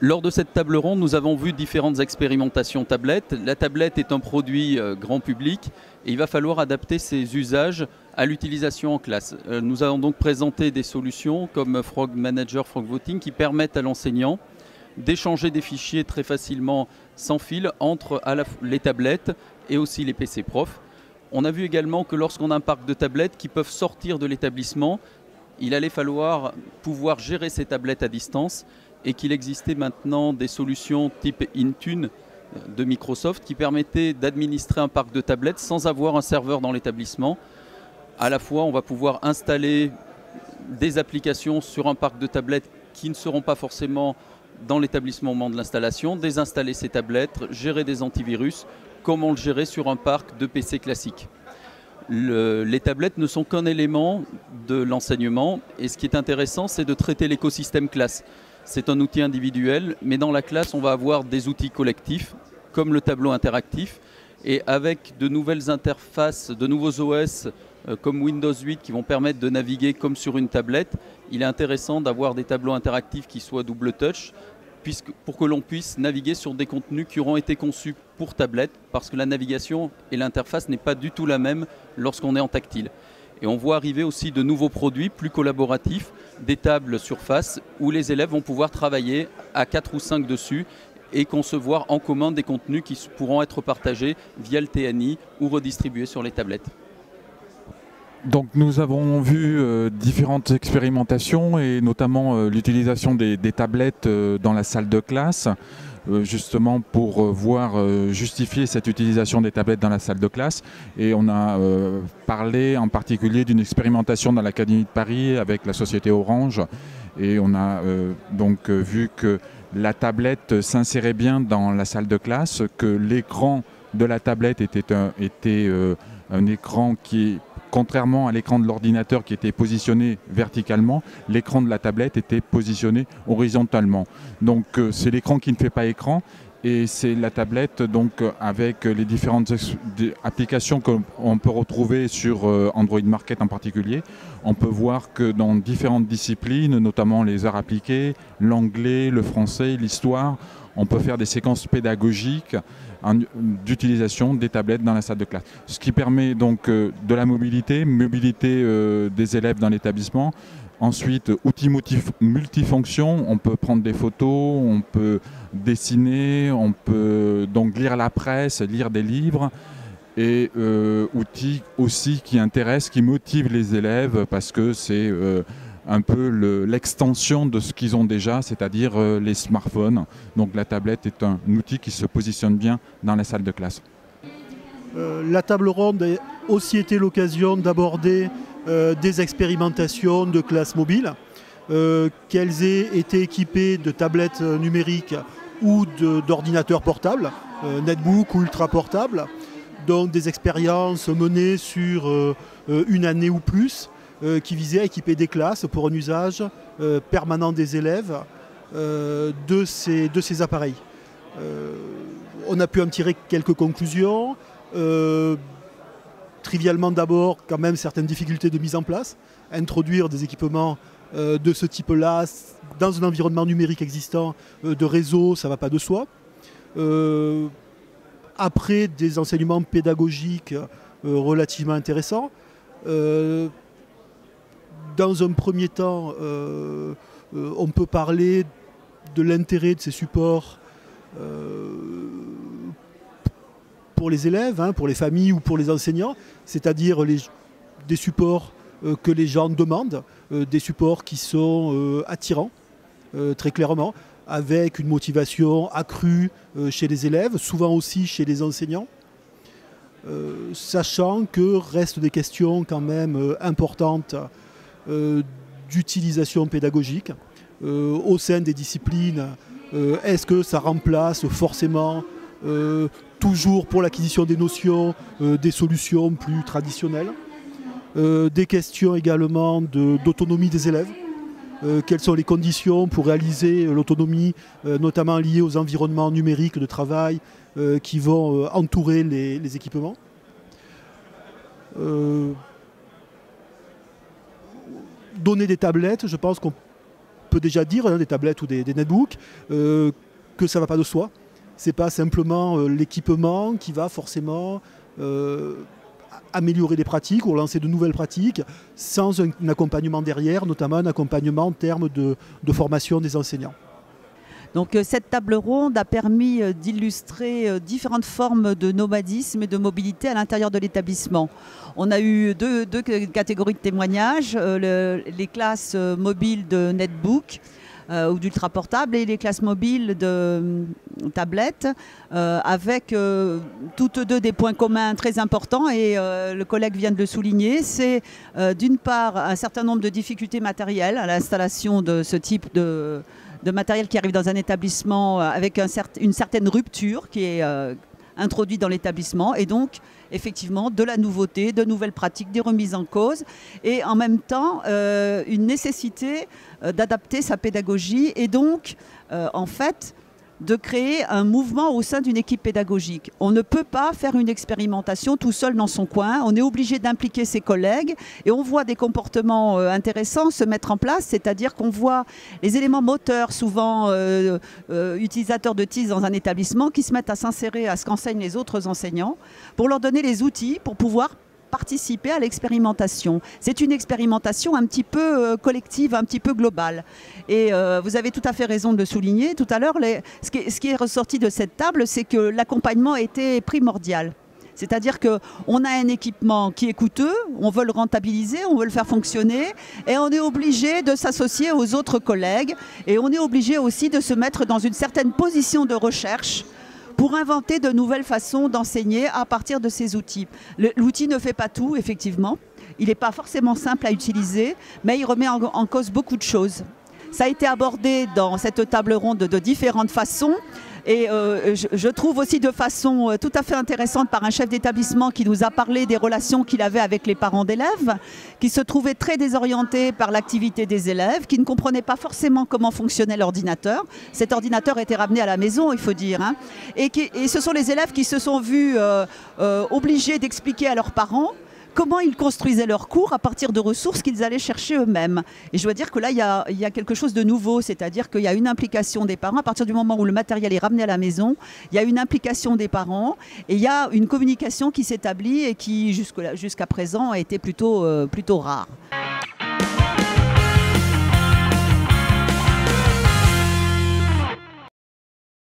Lors de cette table ronde, nous avons vu différentes expérimentations tablettes. La tablette est un produit grand public et il va falloir adapter ses usages à l'utilisation en classe. Nous avons donc présenté des solutions comme Frog Manager, Frog Voting qui permettent à l'enseignant d'échanger des fichiers très facilement sans fil entre les tablettes et aussi les PC profs. On a vu également que lorsqu'on a un parc de tablettes qui peuvent sortir de l'établissement, il allait falloir pouvoir gérer ces tablettes à distance et qu'il existait maintenant des solutions type Intune de Microsoft qui permettaient d'administrer un parc de tablettes sans avoir un serveur dans l'établissement. À la fois, on va pouvoir installer des applications sur un parc de tablettes qui ne seront pas forcément dans l'établissement au moment de l'installation, désinstaller ces tablettes, gérer des antivirus, comme on le gérait sur un parc de PC classique. Les tablettes ne sont qu'un élément de l'enseignement et ce qui est intéressant, c'est de traiter l'écosystème classe. C'est un outil individuel, mais dans la classe, on va avoir des outils collectifs, comme le tableau interactif, et avec de nouvelles interfaces, de nouveaux OS, comme Windows 8, qui vont permettre de naviguer comme sur une tablette, il est intéressant d'avoir des tableaux interactifs qui soient double touch, pour que l'on puisse naviguer sur des contenus qui auront été conçus pour tablette, parce que la navigation et l'interface n'est pas du tout la même lorsqu'on est en tactile. Et on voit arriver aussi de nouveaux produits plus collaboratifs, des tables surface où les élèves vont pouvoir travailler à 4 ou 5 dessus et concevoir en commun des contenus qui pourront être partagés via le TNI ou redistribués sur les tablettes. Donc nous avons vu différentes expérimentations et notamment l'utilisation des tablettes dans la salle de classe, justement pour justifier cette utilisation des tablettes dans la salle de classe. Et on a parlé en particulier d'une expérimentation dans l'Académie de Paris avec la société Orange. Et on a donc vu que la tablette s'insérait bien dans la salle de classe, que l'écran de la tablette était un écran qui, contrairement à l'écran de l'ordinateur qui était positionné verticalement, l'écran de la tablette était positionné horizontalement. Donc c'est l'écran qui ne fait pas écran et c'est la tablette donc avec les différentes applications qu'on peut retrouver sur Android Market en particulier. On peut voir que dans différentes disciplines, notamment les arts appliqués, l'anglais, le français, l'histoire, on peut faire des séquences pédagogiques d'utilisation des tablettes dans la salle de classe. Ce qui permet donc de la mobilité des élèves dans l'établissement. Ensuite, outils multifonctions, on peut prendre des photos, on peut dessiner, on peut donc lire la presse, lire des livres. Et outils aussi qui intéressent, qui motivent les élèves parce que c'est un peu l'extension de ce qu'ils ont déjà, c'est-à-dire les smartphones. Donc la tablette est un outil qui se positionne bien dans la salle de classe. La table ronde a aussi été l'occasion d'aborder des expérimentations de classe mobile, qu'elles aient été équipées de tablettes numériques ou d'ordinateurs portables, netbook ou ultra portables. Donc des expériences menées sur une année ou plus, qui visait à équiper des classes pour un usage permanent des élèves de ces appareils. On a pu en tirer quelques conclusions. Trivialement d'abord, quand même, certaines difficultés de mise en place. Introduire des équipements de ce type-là dans un environnement numérique existant de réseau, ça ne va pas de soi. Après, des enseignements pédagogiques relativement intéressants. Dans un premier temps, on peut parler de l'intérêt de ces supports pour les élèves, pour les familles ou pour les enseignants, c'est-à-dire des supports que les gens demandent, des supports qui sont attirants, très clairement, avec une motivation accrue chez les élèves, souvent aussi chez les enseignants. Sachant que restent des questions quand même importantes d'utilisation pédagogique au sein des disciplines. Est-ce que ça remplace forcément toujours pour l'acquisition des notions des solutions plus traditionnelles? Des questions également d'autonomie des élèves. Quelles sont les conditions pour réaliser l'autonomie, notamment liée aux environnements numériques de travail qui vont entourer les équipements. Donner des tablettes, je pense qu'on peut déjà dire, des tablettes ou des netbooks, que ça ne va pas de soi. Ce n'est pas simplement l'équipement qui va forcément améliorer les pratiques ou lancer de nouvelles pratiques sans un accompagnement derrière, notamment un accompagnement en termes de formation des enseignants. Donc cette table ronde a permis d'illustrer différentes formes de nomadisme et de mobilité à l'intérieur de l'établissement. On a eu deux catégories de témoignages, les classes mobiles de netbook ou d'ultra portable et les classes mobiles de tablettes avec toutes deux des points communs très importants et le collègue vient de le souligner. C'est d'une part un certain nombre de difficultés matérielles à l'installation de ce type de matériel qui arrive dans un établissement avec une certaine rupture qui est introduite dans l'établissement et donc effectivement de la nouveauté, de nouvelles pratiques, des remises en cause et en même temps une nécessité d'adapter sa pédagogie et donc en fait de créer un mouvement au sein d'une équipe pédagogique. On ne peut pas faire une expérimentation tout seul dans son coin, on est obligé d'impliquer ses collègues et on voit des comportements intéressants se mettre en place, c'est-à-dire qu'on voit les éléments moteurs, souvent utilisateurs de TIS dans un établissement, qui se mettent à s'insérer à ce qu'enseignent les autres enseignants pour leur donner les outils pour pouvoir participer à l'expérimentation. C'est une expérimentation un petit peu collective, un petit peu globale. Et vous avez tout à fait raison de le souligner. Tout à l'heure, ce qui est ressorti de cette table, c'est que l'accompagnement était primordial. C'est-à-dire qu'on a un équipement qui est coûteux, on veut le rentabiliser, on veut le faire fonctionner et on est obligé de s'associer aux autres collègues et on est obligé aussi de se mettre dans une certaine position de recherche pour inventer de nouvelles façons d'enseigner à partir de ces outils. L'outil ne fait pas tout, effectivement. Il n'est pas forcément simple à utiliser, mais il remet en cause beaucoup de choses. Ça a été abordé dans cette table ronde de différentes façons. Et je trouve aussi de façon tout à fait intéressante par un chef d'établissement qui nous a parlé des relations qu'il avait avec les parents d'élèves, qui se trouvaient très désorientés par l'activité des élèves, qui ne comprenaient pas forcément comment fonctionnait l'ordinateur. Cet ordinateur était ramené à la maison, il faut dire. Hein. Et ce sont les élèves qui se sont vus obligés d'expliquer à leurs parents comment ils construisaient leurs cours à partir de ressources qu'ils allaient chercher eux-mêmes. Et je dois dire que là, il y a quelque chose de nouveau, c'est-à-dire qu'il y a une implication des parents. À partir du moment où le matériel est ramené à la maison, il y a une implication des parents et il y a une communication qui s'établit et qui, jusqu'à présent, a été plutôt rare.